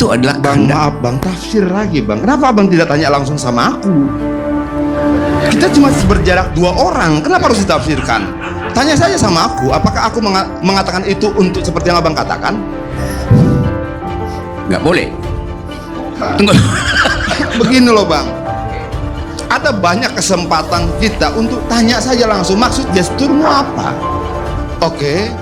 Itu adalah Bang, maaf Bang, tafsir lagi Bang. Kenapa Abang tidak tanya langsung sama aku? Kita cuma berjarak 2 orang, kenapa harus ditafsirkan? Tanya saja sama aku, apakah aku mengatakan itu untuk seperti yang Abang katakan? Nggak boleh. Tunggu. Begini loh Bang, ada banyak kesempatan kita untuk tanya saja langsung, maksud gesturmu apa? Oke,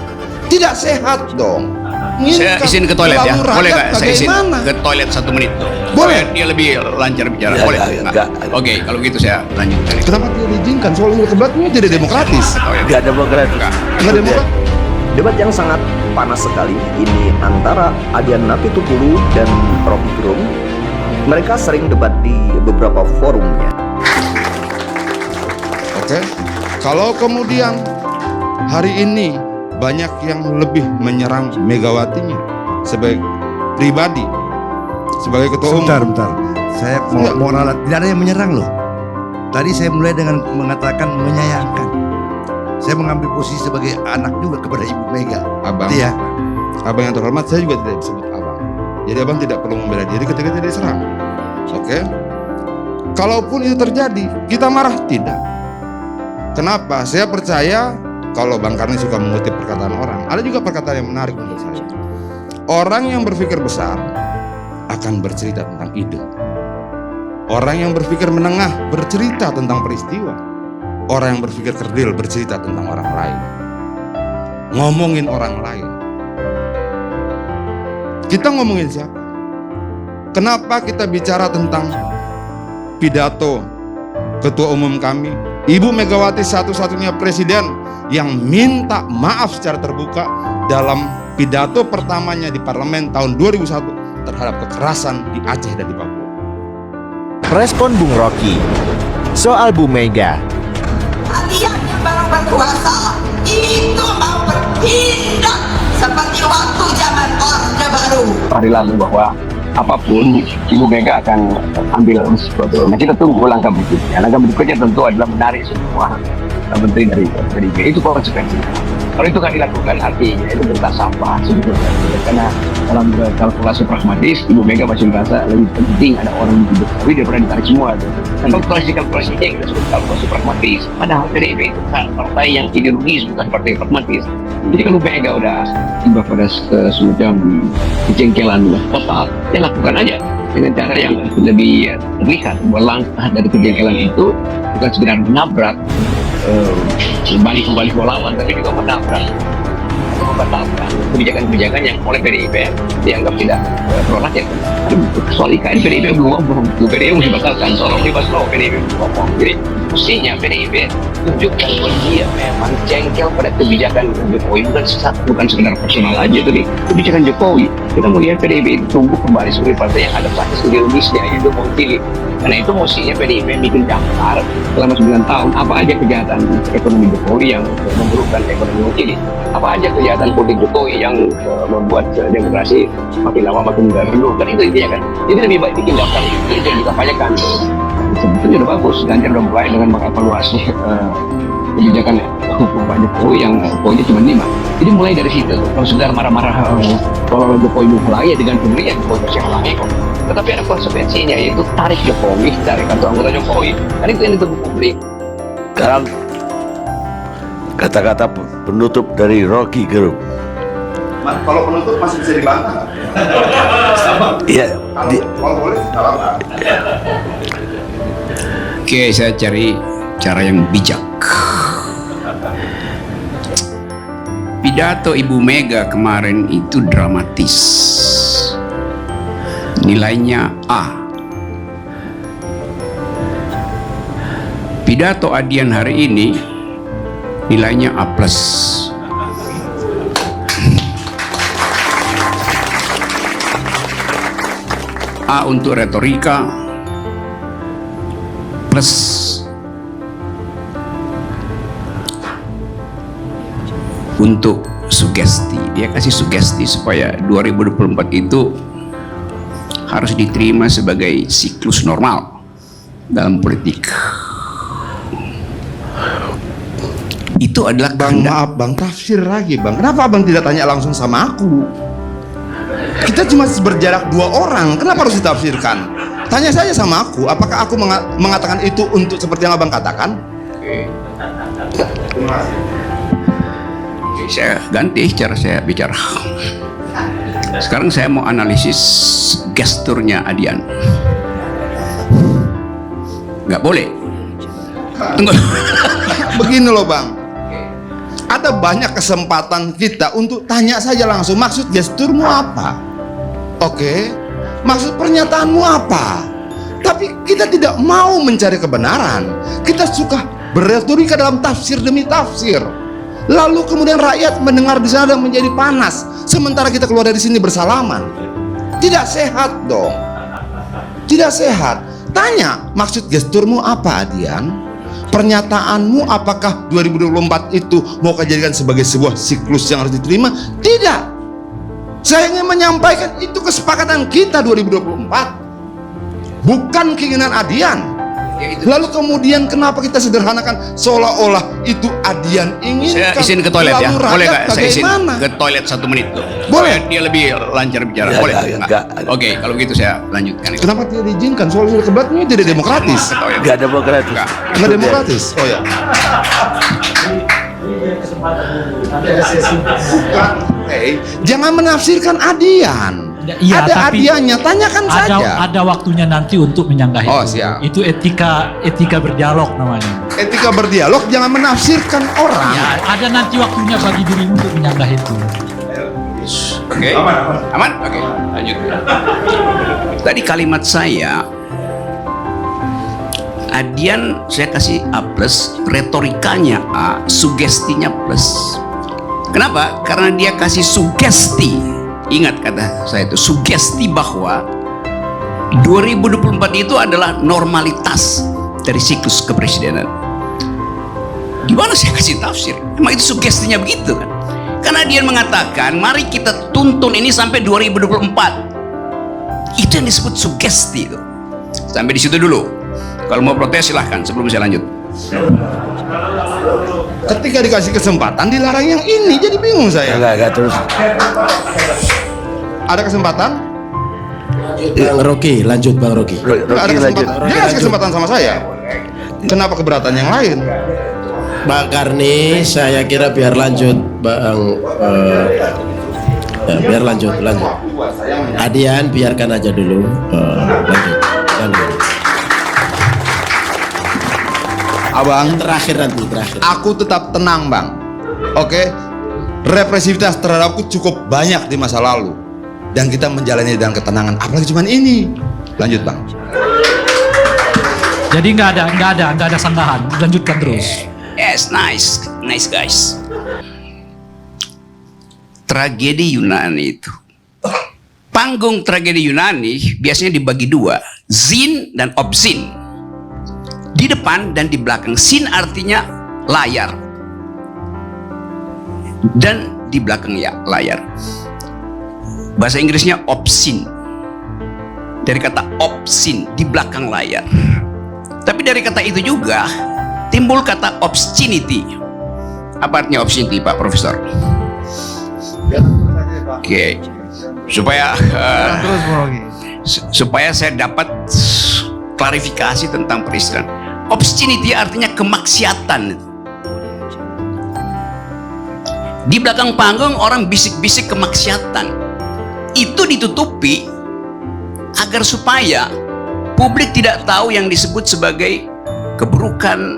tidak sehat dong. Saya izin ke toilet ya, boleh nggak? Saya izin ke toilet 1 menit tuh. Boleh. Dia lebih lancar bicara, boleh nggak? Oke, kalau gitu saya lanjutkan. Kenapa tidak diizinkan? Soalnya kebetulan tidak demokratis. Nggak demokratis. Nggak demokratis. Debat yang sangat panas sekali ini antara Adian Apitupulu dan Rocky Gerung. Mereka sering debat di beberapa forumnya. Oke, kalau kemudian hari ini banyak yang lebih menyerang Megawatinya sebagai pribadi, sebagai ketua umum. Bentar. Saya mau ralat. Tidak ada yang menyerang loh. Tadi saya mulai dengan mengatakan menyayangkan. Saya mengambil posisi sebagai anak juga kepada Ibu Mega. Abang, ya. Abang yang terhormat, saya juga tidak disebut abang. Jadi abang tidak perlu membela diri ketika tidak diserang. Oke? Kalaupun itu terjadi, kita marah tidak. Kenapa? Saya percaya kalau Bang Karni suka mengutip perkataan orang, ada juga perkataan yang menarik menurut saya. Orang yang berpikir besar akan bercerita tentang ide. Orang yang berpikir menengah bercerita tentang peristiwa. Orang yang berpikir kerdil bercerita tentang orang lain. Ngomongin orang lain. Kita ngomongin siapa? Kenapa kita bicara tentang pidato Ketua Umum kami, Ibu Megawati satu-satunya presiden yang minta maaf secara terbuka dalam pidato pertamanya di parlemen tahun 2001 terhadap kekerasan di Aceh dan di Papua. Respon Bung Rocky soal Bu Mega. Kalian yang baru berkuasa itu mau bertindak seperti waktu zaman Orde Baru. Hari lalu bahwa apapun Ibu Mega akan ambil sesuatu. Nah, kita tunggu langkah berikutnya. Langkah berikutnya tentu adalah menarik semua menteri dari PDIP. Itu konsekuensinya. Kalau itu kan dilakukan, artinya itu kertas sampah sebetulnya. Karena dalam kalkulasi pragmatis, Ibu Mega masih merasa lebih penting ada orang di Jokowi daripada ditarik semua. Nah, kalkulasinya yang kita sebut kalkulasi pragmatis. Padahal PDIP itu kan partai yang ideologis, bukan partai pragmatis. Jadi kalau Mega udah tiba pada semacam kejengkelan total, ya lakukan aja dengan cara yang lebih terlihat bahwa langkah dari kejengkelan itu bukan sekedar menabrak kembali lawan, tapi juga menabrak kebijakan-kebijakan yang oleh PDIP dianggap tidak pro rakyat. Soal IKN PDIP belum ngomong, PDIP mesti batalkan, soal bebas law PDIP belum ngomong. Jadi mestinya PDIP tunjukkan bahwa dia memang jengkel pada kebijakan Jokowi, bukan sekedar personal aja, tapi kebijakan Jokowi. Kita melihat PDIP itu tumbuh kembali sebagai partai yang ada basis ideologisnya, yaitu politik. Karena itu mestinya PDIP bikin daftar selama 9 tahun apa aja kejahatan ekonomi Jokowi yang memburukkan ekonomi ini, apa aja kejahatan politik Jokowi yang membuat demokrasi makin lama makin redup. Dan itu intinya kan. Jadi lebih baik bikin daftar itu yang dikampanyekan. Sebetulnya udah bagus. Ganjar udah mulai dengan mengevaluasi kebijakan hukum Pak Jokowi yang poinnya cuma 5. Jadi mulai dari situ. Kalau sekedar marah-marah kalau Jokowi mulai ya dengan pemberian Jokowi yang lain kok. Tetapi ada konsekuensinya, yaitu tarik Jokowi, tarik kartu anggota Jokowi. Dan itu yang ditunggu publik. Sekarang kata-kata penutup dari Rocky Gerung. Kalau penutup masih bisa dibantah. Iya. Kalau boleh, salah. Oke, saya cari cara yang bijak. Pidato Ibu Mega kemarin itu dramatis. Nilainya A. Pidato Adian hari ini nilainya A+. A untuk retorika, plus untuk sugesti. Dia kasih sugesti supaya 2024 itu harus diterima sebagai siklus normal dalam politik. Itu adalah Bang, maaf Bang, tafsir lagi Bang. Kenapa Abang tidak tanya langsung sama aku? Kita cuma berjarak 2 orang, kenapa harus ditafsirkan? Tanya saja sama aku, apakah aku mengatakan itu untuk seperti yang abang katakan? Oke, saya ganti cara saya bicara. Sekarang saya mau analisis gesturnya Adian. Nggak boleh. Tunggu. Begini loh bang, ada banyak kesempatan kita untuk tanya saja langsung, maksud gesturmu apa? Oke, maksud pernyataanmu apa? Tapi kita tidak mau mencari kebenaran. Kita suka berretorika dalam tafsir demi tafsir. Lalu kemudian rakyat mendengar di sana dan menjadi panas, sementara kita keluar dari sini bersalaman. Tidak sehat dong. Tidak sehat. Tanya, maksud gesturmu apa, Adian? Pernyataanmu apakah 2024 itu mau kejadikan sebagai sebuah siklus yang harus diterima? Tidak. Saya ingin menyampaikan itu kesepakatan kita 2024, bukan keinginan Adian. Lalu kemudian kenapa kita sederhanakan seolah-olah itu Adian inginkan? Saya izin ke toilet ya. Lalu Boleh rakyat nggak saya izin bagaimana? ke toilet 1 menit tuh? Boleh. Supaya dia lebih lancar bicara. Boleh? Enggak. Oke, kalau gitu saya lanjutkan. Kenapa tidak diizinkan? Soal kebetulan ini tidak demokratis. Ke toilet. Nggak demokratis. Nggak. Nggak demokratis. Oh ya. Jangan menafsirkan Adian. Iya, ada tapi Adiannya, tanyakan saja. ada waktunya nanti untuk menyanggah Oh, itu. siap. Itu etika berdialog namanya. Etika berdialog, jangan menafsirkan orang. Ya, ada nanti waktunya bagi diri untuk menyanggah itu. Oke. Aman? Oke, lanjut. Tadi kalimat saya, Adian saya kasih A+, retorikanya A, sugestinya plus. Kenapa? Karena dia kasih sugesti. Ingat kata saya itu, sugesti bahwa 2024 itu adalah normalitas dari siklus kepresidenan. Di mana saya kasih tafsir? Emang itu sugestinya begitu kan? Karena dia mengatakan, mari kita tuntun ini sampai 2024. Itu yang disebut sugesti itu. Sampai di situ dulu. Kalau mau protes silahkan sebelum saya lanjut. Ketika dikasih kesempatan dilarang yang ini, jadi bingung saya. Enggak terus. Ada kesempatan? Bang Rocky, lanjut Bang Rocky. Nggak ada kesempatan. Dia kasih kesempatan sama saya. Kenapa keberatan yang lain? Bang Karni, saya kira biar lanjut Bang. Biar lanjut. Adian biarkan aja dulu. Lanjut. Abang, Terakhir. aku tetap tenang bang. Oke, represivitas terhadapku cukup banyak di masa lalu, dan kita menjalani dengan ketenangan. Apalagi cuman ini. Lanjut bang. Jadi nggak ada sanggahan. Lanjutkan terus. Yes, nice guys. Tragedi Yunani itu, panggung tragedi Yunani biasanya dibagi 2, zin dan obzin. Di depan dan di belakang. Sin artinya layar, dan di belakang ya layar. Bahasa Inggrisnya obscene, dari kata obscene, di belakang layar. Tapi dari kata itu juga timbul kata obscenity. Apa artinya obscenity, Pak Profesor? Oke, supaya saya dapat klarifikasi tentang peristiwa. Obscenity artinya kemaksiatan. Di belakang panggung orang bisik-bisik kemaksiatan. Itu ditutupi agar supaya publik tidak tahu yang disebut sebagai keburukan,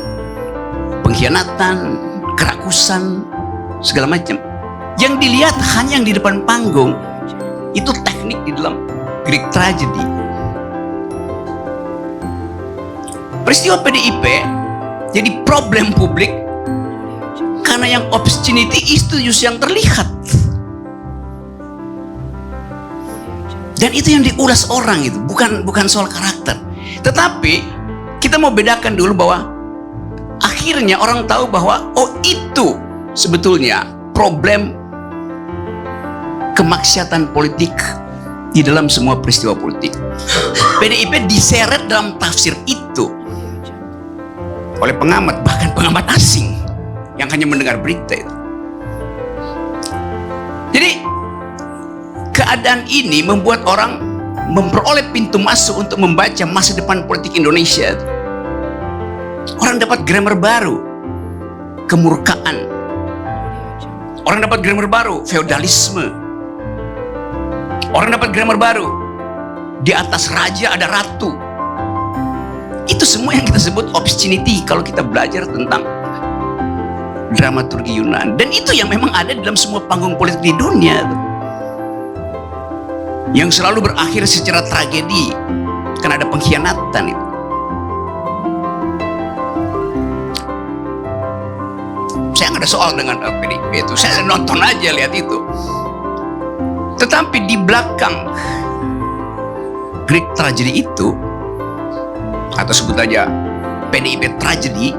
pengkhianatan, kerakusan, segala macam. Yang dilihat hanya yang di depan panggung. Itu teknik di dalam Greek tragedy. Peristiwa PDIP jadi problem publik karena yang obscenity itu justru yang terlihat, dan itu yang diulas orang. Itu bukan soal karakter, tetapi kita mau bedakan dulu bahwa akhirnya orang tahu bahwa oh itu sebetulnya problem kemaksiatan politik di dalam semua peristiwa politik. PDIP diseret dalam tafsir itu oleh pengamat, bahkan pengamat asing yang hanya mendengar berita itu. Jadi keadaan ini membuat orang memperoleh pintu masuk untuk membaca masa depan politik Indonesia. Orang dapat grammar baru, kemurkaan. Orang dapat grammar baru, feodalisme. Orang dapat grammar baru, di atas raja ada ratu. Itu semua yang kita sebut obscenity kalau kita belajar tentang dramaturgi Yunani. Dan itu yang memang ada dalam semua panggung politik di dunia, yang selalu berakhir secara tragedi karena ada pengkhianatan itu. Saya nggak ada soal dengan PDIP itu, saya nonton aja lihat itu. Tetapi di belakang Greek tragedy itu, atau sebut aja PDIP tragedy,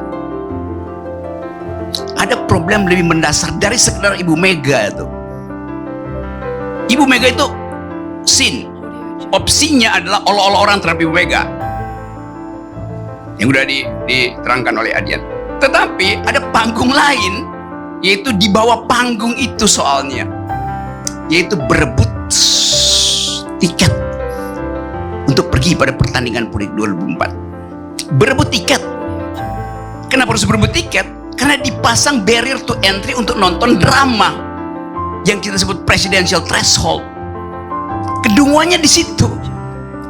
ada problem lebih mendasar dari sekedar Ibu Mega itu. Ibu Mega itu sin, opsinya adalah olah-olah orang terhadap Ibu Mega, yang udah diterangkan oleh Adian. Tetapi ada panggung lain, yaitu di bawah panggung itu soalnya, yaitu berebut tiket untuk pergi pada pertandingan politik 2024. Berebut tiket. Kenapa harus berebut tiket? Karena dipasang barrier to entry untuk nonton drama yang kita sebut presidential threshold. Kedunguannya di situ.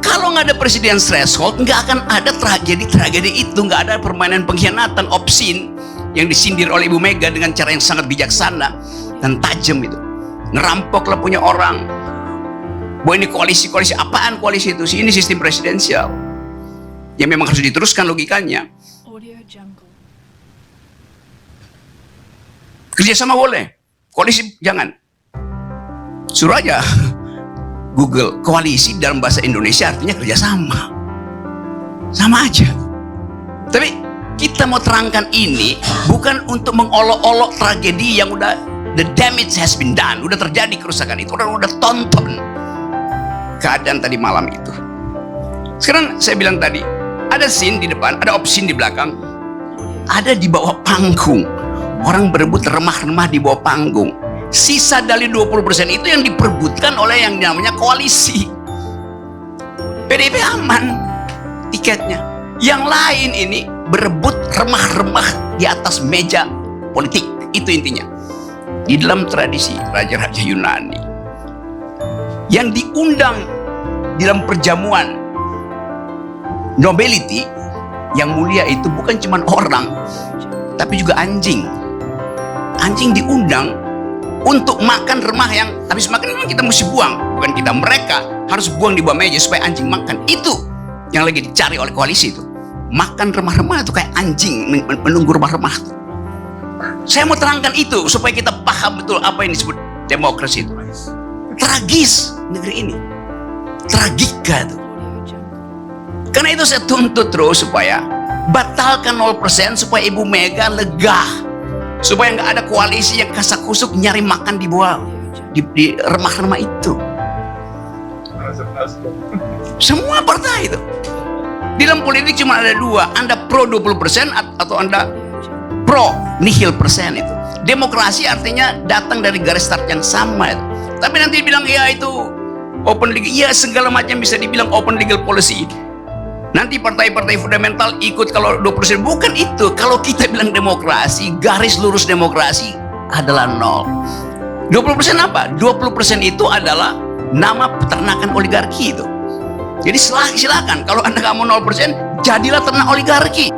Kalau nggak ada presidential threshold, nggak akan ada tragedi-tragedi itu, nggak ada permainan pengkhianatan obscene yang disindir oleh Ibu Mega dengan cara yang sangat bijaksana dan tajam itu. Ngerampoklah punya orang. Bahwa ini koalisi apaan koalisi itu? Ini sistem presidensial yang memang harus diteruskan logikanya. Kerjasama boleh, koalisi jangan. Suruh aja Google koalisi dalam bahasa Indonesia artinya kerjasama, sama aja. Tapi kita mau terangkan ini bukan untuk mengolok-olok tragedi yang udah, the damage has been done, udah terjadi kerusakan itu, orang udah tonton keadaan tadi malam itu. Sekarang saya bilang tadi, ada scene di depan, ada opsin di belakang, ada di bawah panggung. Orang berebut remah-remah di bawah panggung. Sisa dari 20% itu yang diperebutkan oleh yang namanya koalisi. PDIP aman tiketnya. Yang lain ini berebut remah-remah di atas meja politik. Itu intinya. Di dalam tradisi raja-raja Yunani, yang diundang di dalam perjamuan nobility yang mulia itu bukan cuma orang, tapi juga anjing. Anjing diundang untuk makan remah yang habis makan memang kita mesti buang, bukan kita, mereka harus buang di bawah meja supaya anjing makan. Itu yang lagi dicari oleh koalisi itu, makan remah-remah itu kayak anjing menunggu remah-remah. Saya mau terangkan itu supaya kita paham betul apa yang disebut demokrasi itu. Tragis negeri ini, tragika itu. Karena itu saya tuntut terus supaya batalkan 0%, supaya Ibu Mega lega, supaya nggak ada koalisi yang kasak-kusuk nyari makan di bawah di remah-remah itu. Semua partai itu. Di dalam politik cuma ada dua, Anda pro 20% atau Anda pro nihil persen itu. Demokrasi artinya datang dari garis start yang sama itu. Tapi nanti bilang ya itu open legal, ya segala macam bisa dibilang open legal policy. Nanti partai-partai fundamental ikut kalau 20%. Bukan itu. Kalau kita bilang demokrasi, garis lurus demokrasi adalah 0. 20% apa? 20% itu adalah nama peternakan oligarki itu. Jadi silakan kalau Anda nggak mau 0%, jadilah ternak oligarki.